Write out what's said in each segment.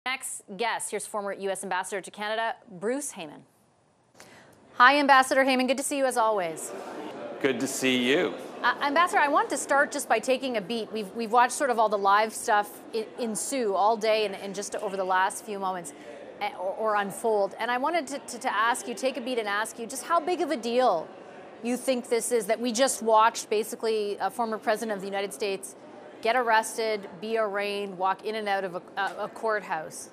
Next guest, here's former U.S. Ambassador to Canada, Bruce Heyman. Hi, Ambassador Heyman. Good to see you as always. Good to see you. Ambassador, I want to start just by taking a beat. We've watched sort of all the live stuff ensue all day and just over the last few moments or unfold. And I wanted to ask you, take a beat and ask you just how big of a deal you think this is that we just watched basically a former president of the United States get arrested, be arraigned, walk in and out of a courthouse.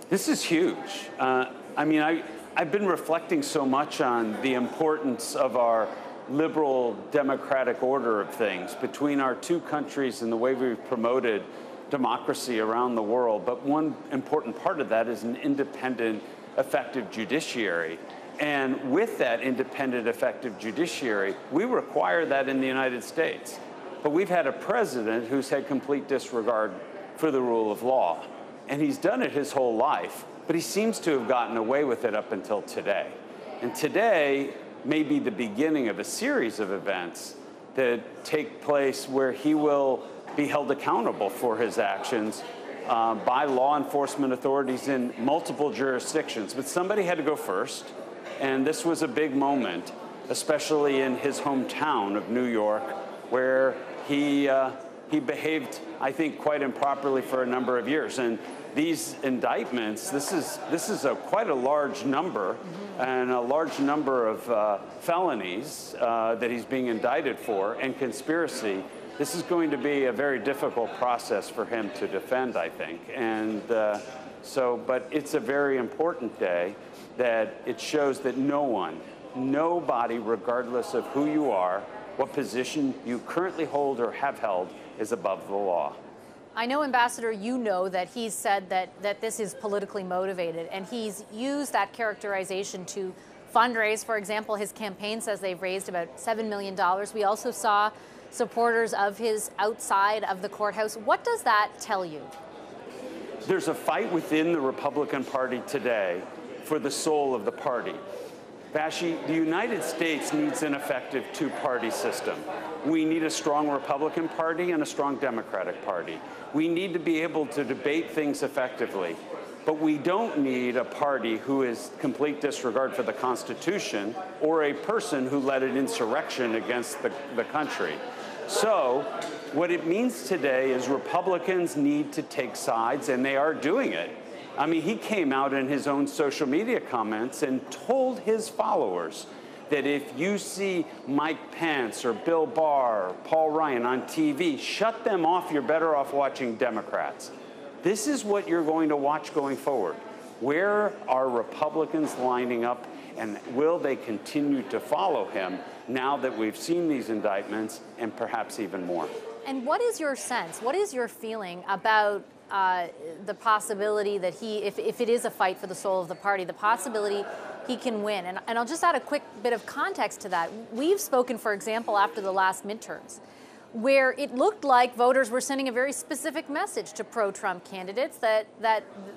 This is huge. I've been reflecting so much on the importance of our liberal democratic order of things between our two countries and the way we've promoted democracy around the world. But one important part of that is an independent, effective judiciary. And with that independent, effective judiciary, we require that in the United States. But we've had a president who's had complete disregard for the rule of law. And he's done it his whole life, but he seems to have gotten away with it up until today. And today may be the beginning of a series of events that take place where he will be held accountable for his actions by law enforcement authorities in multiple jurisdictions. But somebody had to go first, and this was a big moment, especially in his hometown of New York, where he behaved, I think, quite improperly for a number of years. And these indictments, this is quite a large number, and a large number of felonies that he's being indicted for, and conspiracy. This is going to be a very difficult process for him to defend, I think. And but it's a very important day that it shows that nobody, regardless of who you are, what position you currently hold or have held, is above the law. I know, Ambassador, you know that he's said that this is politically motivated, and he's used that characterization to fundraise. For example, his campaign says they've raised about $7 million. We also saw supporters of his outside of the courthouse. What does that tell you? There's a fight within the Republican Party today for the soul of the party. Vassy, the United States needs an effective two-party system. We need a strong Republican Party and a strong Democratic Party. We need to be able to debate things effectively, but we don't need a party who is complete disregard for the Constitution or a person who led an insurrection against the country. So what it means today is Republicans need to take sides, and they are doing it. I mean, he came out in his own social media comments and told his followers that if you see Mike Pence or Bill Barr or Paul Ryan on TV, shut them off. You're better off watching Democrats. This is what you're going to watch going forward. Where are Republicans lining up, and will they continue to follow him now that we've seen these indictments, and perhaps even more? And what is your sense? What is your feeling about the possibility that if it is a fight for the soul of the party, the possibility he can win? And I'll just add a quick bit of context to that. We've spoken, for example, after the last midterms, where it looked like voters were sending a very specific message to pro-Trump candidates that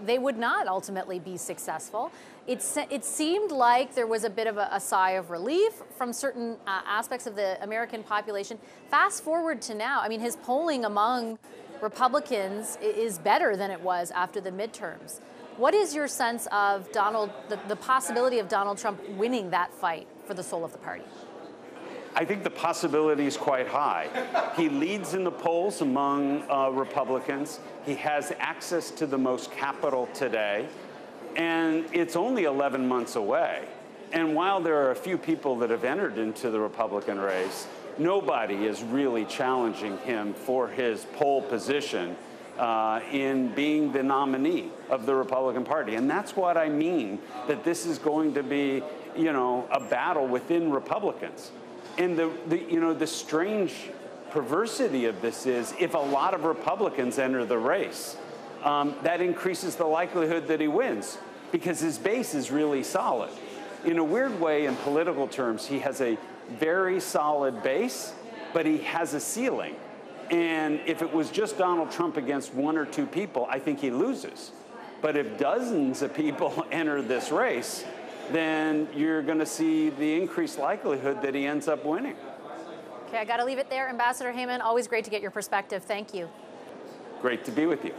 they would not ultimately be successful. It seemed like there was a bit of a sigh of relief from certain aspects of the American population. Fast forward to now, I mean, his polling among Republicans is better than it was after the midterms. What is your sense of the possibility of Donald Trump winning that fight for the soul of the party? I think the possibility is quite high. He leads in the polls among Republicans. He has access to the most capital today, and it's only 11 months away. And while there are a few people that have entered into the Republican race, nobody is really challenging him for his pole position in being the nominee of the Republican Party. And that's what I mean, that this is going to be, a battle within Republicans. And the strange perversity of this is if a lot of Republicans enter the race, that increases the likelihood that he wins because his base is really solid. In a weird way, in political terms, he has a very solid base, but he has a ceiling. And if it was just Donald Trump against one or two people, I think he loses. But if dozens of people enter this race, then you're going to see the increased likelihood that he ends up winning. Okay, I got to leave it there. Ambassador Heyman, always great to get your perspective. Thank you. Great to be with you.